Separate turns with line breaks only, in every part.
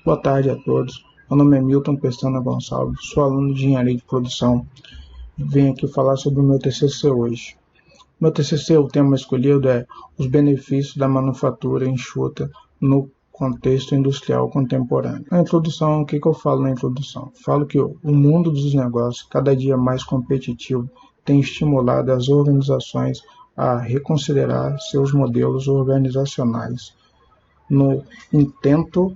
Boa tarde a todos. Meu nome é Milton Pestana Gonçalves, sou aluno de Engenharia de Produção e venho aqui falar sobre o meu TCC hoje. Meu TCC, o tema escolhido é os benefícios da manufatura enxuta no contexto industrial contemporâneo. Na introdução, o que eu falo na introdução? Falo que o mundo dos negócios, cada dia mais competitivo, tem estimulado as organizações a reconsiderar seus modelos organizacionais no intento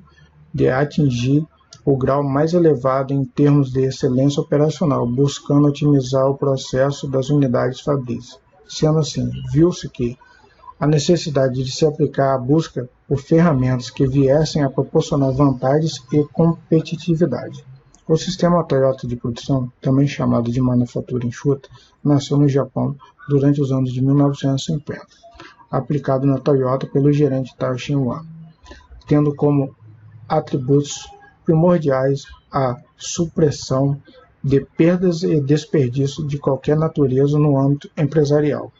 de atingir o grau mais elevado em termos de excelência operacional, buscando otimizar o processo das unidades fabris. Sendo assim, viu-se que a necessidade de se aplicar a busca por ferramentas que viessem a proporcionar vantagens e competitividade. O sistema Toyota de produção, também chamado de manufatura enxuta, nasceu no Japão durante os anos de 1950, aplicado na Toyota pelo gerente Tao Xinhuan, tendo como atributos primordiais a supressão de perdas e desperdício de qualquer natureza no âmbito empresarial.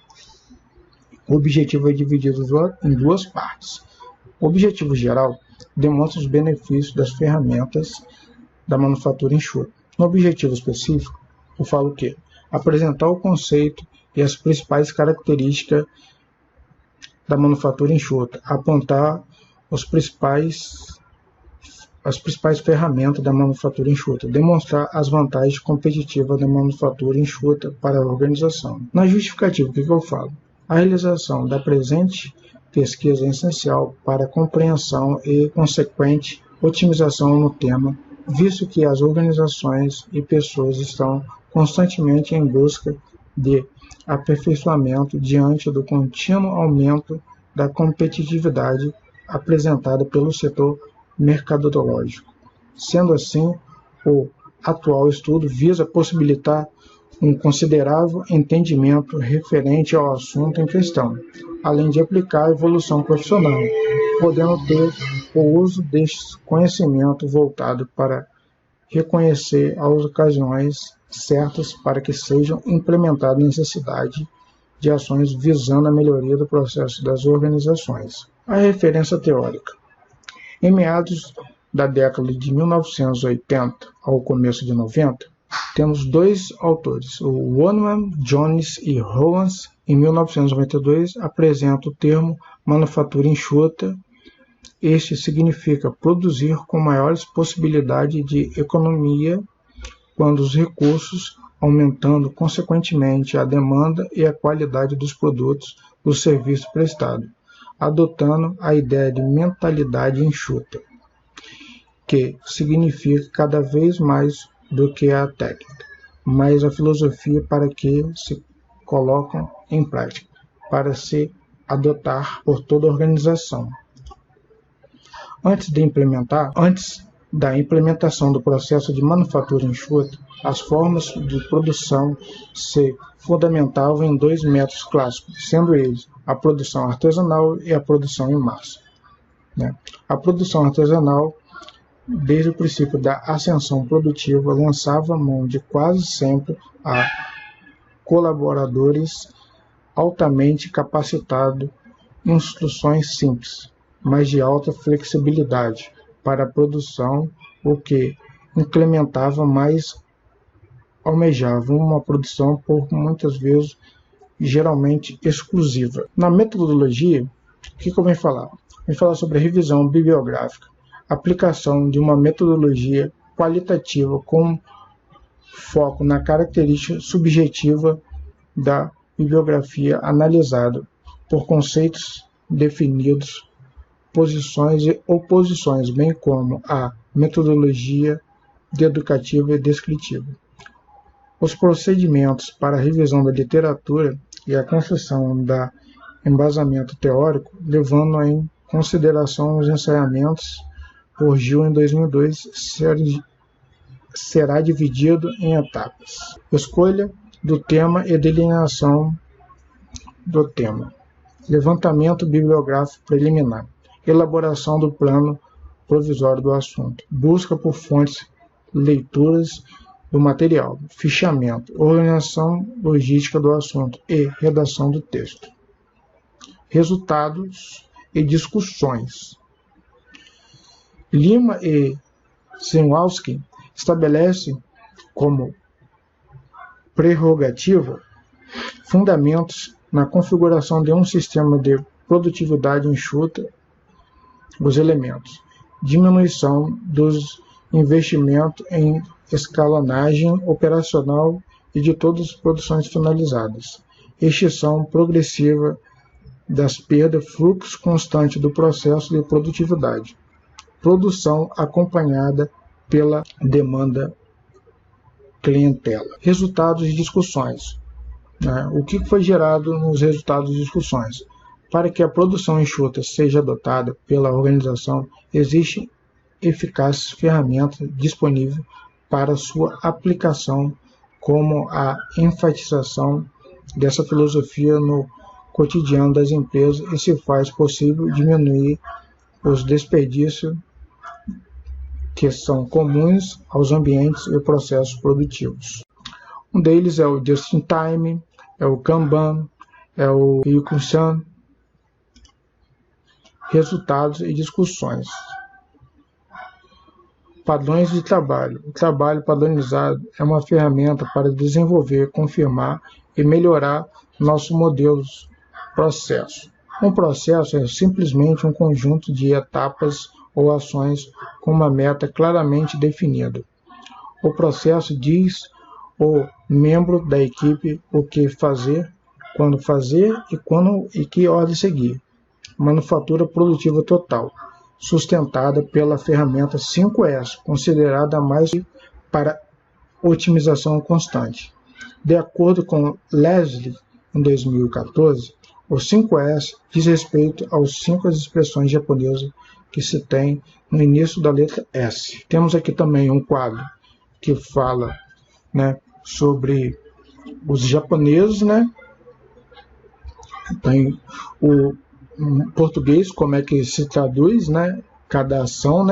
O objetivo é dividido em duas partes. O objetivo geral demonstra os benefícios das ferramentas da manufatura enxuta. No objetivo específico, eu falo que apresentar o conceito e as principais características da manufatura enxuta, apontar as principais ferramentas da manufatura enxuta, demonstrar as vantagens competitivas da manufatura enxuta para a organização. Na justificativa, o que eu falo? A realização da presente pesquisa é essencial para a compreensão e consequente otimização no tema, visto que as organizações e pessoas estão constantemente em busca de aperfeiçoamento diante do contínuo aumento da competitividade apresentada pelo setor mercadológico. Sendo assim, o atual estudo visa possibilitar um considerável entendimento referente ao assunto em questão, além de aplicar a evolução profissional, podendo ter o uso deste conhecimento voltado para reconhecer as ocasiões certas para que sejam implementadas necessidade de ações visando a melhoria do processo das organizações. A referência teórica. Em meados da década de 1980 ao começo de 90, temos dois autores, o Woodman, Jones e Owens, em 1992, apresentam o termo manufatura enxuta. Este significa produzir com maiores possibilidades de economia quando os recursos, aumentando consequentemente a demanda e a qualidade dos produtos do serviço prestado, adotando a ideia de mentalidade enxuta, que significa cada vez mais do que a técnica, mas a filosofia para que se colocam em prática, para se adotar por toda a organização. Antes da implementação do processo de manufatura enxuta, as formas de produção se fundamentavam em dois métodos clássicos, sendo eles a produção artesanal e a produção em massa. A produção artesanal, desde o princípio da ascensão produtiva, lançava mão de quase sempre a colaboradores altamente capacitados, instruções simples, mas de alta flexibilidade para a produção, o que implementava mais almejava uma produção por muitas vezes geralmente exclusiva. Na metodologia, o que eu venho falar? Venho falar sobre a revisão bibliográfica, aplicação de uma metodologia qualitativa com foco na característica subjetiva da bibliografia analisada, por conceitos definidos, posições e oposições, bem como a metodologia educativa e descritiva. Os procedimentos para a revisão da literatura e a construção da embasamento teórico, levando em consideração os ensaiamentos por Gil em 2002, será dividido em etapas. Escolha do tema e delineação do tema. Levantamento bibliográfico preliminar. Elaboração do plano provisório do assunto. Busca por fontes, leituras do material. Fichamento. Organização logística do assunto e redação do texto. Resultados e discussões. Lima e Zenwalski estabelecem como prerrogativa fundamentos na configuração de um sistema de produtividade enxuta os elementos, diminuição dos investimentos em escalonagem operacional e de todas as produções finalizadas, extinção progressiva das perdas, fluxo constante do processo de produtividade, produção acompanhada pela demanda clientela. Resultados de discussões. O que foi gerado nos resultados de discussões? Para que a produção enxuta seja adotada pela organização, existem eficazes ferramentas disponíveis para sua aplicação, como a enfatização dessa filosofia no cotidiano das empresas, e se faz possível diminuir os desperdícios que são comuns aos ambientes e processos produtivos. Um deles é o Just-in-Time, é o Kanban, é o Ryukushan. Resultados e discussões. Padrões de trabalho. O trabalho padronizado é uma ferramenta para desenvolver, confirmar e melhorar nossos modelos processo. Um processo é simplesmente um conjunto de etapas ou ações com uma meta claramente definida. O processo diz ao membro da equipe o que fazer, quando fazer e que ordem seguir. Manufatura produtiva total, sustentada pela ferramenta 5S, considerada a mais para otimização constante. De acordo com Leslie, em 2014, o 5S diz respeito aos 5 expressões japonesas que se tem no início da letra S. Temos aqui também um quadro que fala, sobre os japoneses, Tem o português, como é que se traduz, cada ação,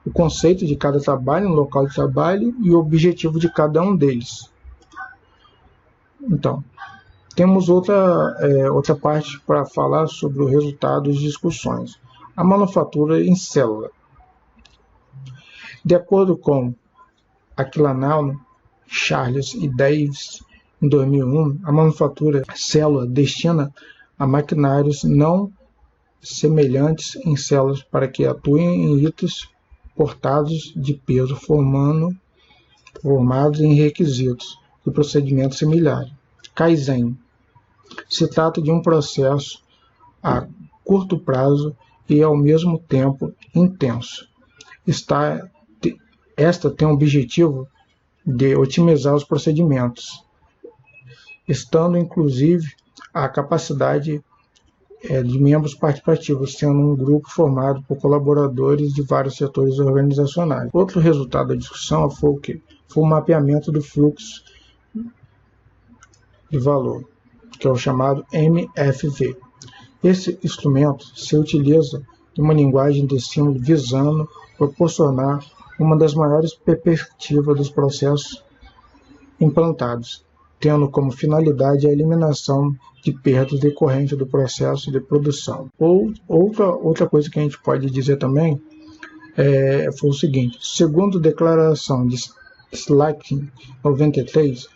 o conceito de cada trabalho, no local de trabalho e o objetivo de cada um deles. Então, temos outra parte para falar sobre os resultados de discussões. A manufatura em célula. De acordo com Aquilano, Charles e Davis, em 2001, a manufatura célula destina a maquinários não semelhantes em células para que atuem em itens portados de peso formados em requisitos e procedimentos similares. Kaizen. Se trata de um processo a curto prazo e ao mesmo tempo intenso. Esta tem o objetivo de otimizar os procedimentos, estando inclusive a capacidade de membros participativos, sendo um grupo formado por colaboradores de vários setores organizacionais. Outro resultado da discussão foi o mapeamento do fluxo de valor, que é o chamado MFV. Esse instrumento se utiliza de uma linguagem de estímulo visando proporcionar uma das maiores perspectivas dos processos implantados, tendo como finalidade a eliminação de perdas decorrentes do processo de produção. Outra coisa que a gente pode dizer também foi o seguinte: segundo a declaração de Slack 93,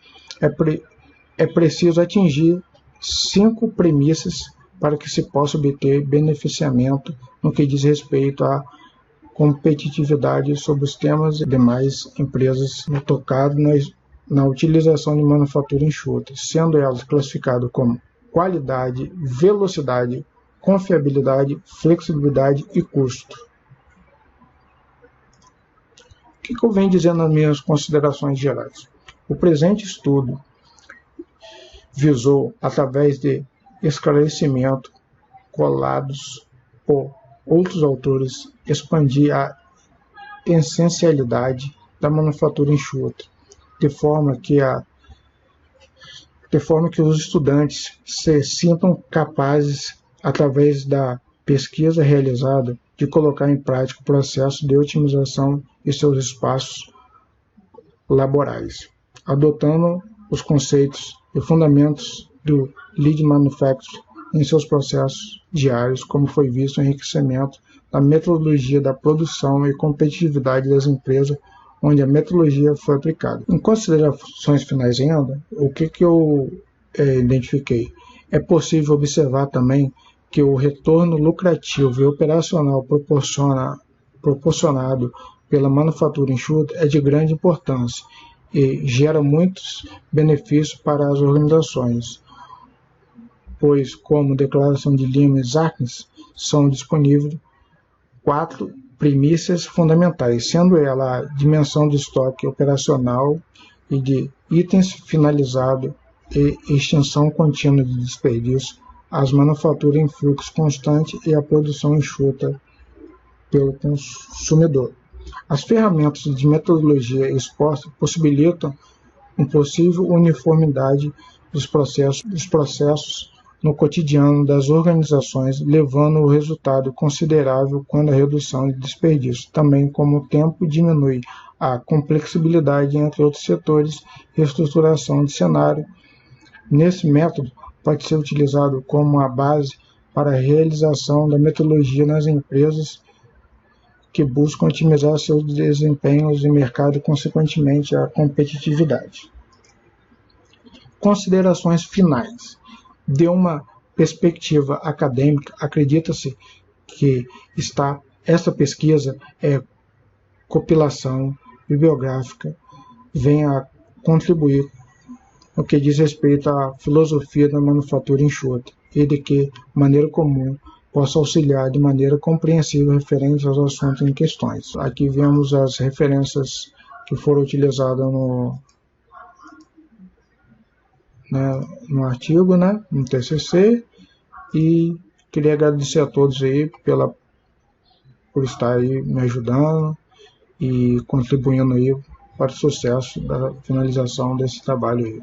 é preciso atingir 5 premissas para que se possa obter beneficiamento no que diz respeito à competitividade sobre os temas e demais empresas tocadas na utilização de manufatura enxuta, sendo elas classificadas como qualidade, velocidade, confiabilidade, flexibilidade e custo. O que eu venho dizendo nas minhas considerações gerais? O presente estudo visou, através de esclarecimento colados por outros autores, expandir a essencialidade da manufatura enxuta, de forma que os estudantes se sintam capazes, através da pesquisa realizada, de colocar em prática o processo de otimização de seus espaços laborais, adotando os conceitos e fundamentos do Lean Manufacturing em seus processos diários, como foi visto o enriquecimento da metodologia da produção e competitividade das empresas onde a metodologia foi aplicada. Em considerações finais ainda, o que eu identifiquei? É possível observar também que o retorno lucrativo e operacional proporcionado pela manufatura enxuta é de grande importância e gera muitos benefícios para as organizações, pois, como declaração de Lima e Zarkins, são disponíveis 4 premissas fundamentais, sendo ela a dimensão de estoque operacional e de itens finalizado e extinção contínua de desperdício, as manufaturas em fluxo constante e a produção enxuta pelo consumidor. As ferramentas de metodologia expostas possibilitam uma possível uniformidade dos processos no cotidiano das organizações, levando o resultado considerável quando a redução de desperdício, também como o tempo diminui a complexibilidade entre outros setores e estruturação de cenário. Nesse método, pode ser utilizado como a base para a realização da metodologia nas empresas que buscam otimizar seus desempenhos de mercado e, consequentemente, a competitividade. Considerações finais. De uma perspectiva acadêmica, acredita-se que esta pesquisa compilação bibliográfica vem a contribuir no que diz respeito à filosofia da manufatura enxuta e de que maneira comum possa auxiliar de maneira compreensível referente aos assuntos em questões. Aqui vemos as referências que foram utilizadas no artigo, no TCC, e queria agradecer a todos aí por estar aí me ajudando e contribuindo aí para o sucesso da finalização desse trabalho aí.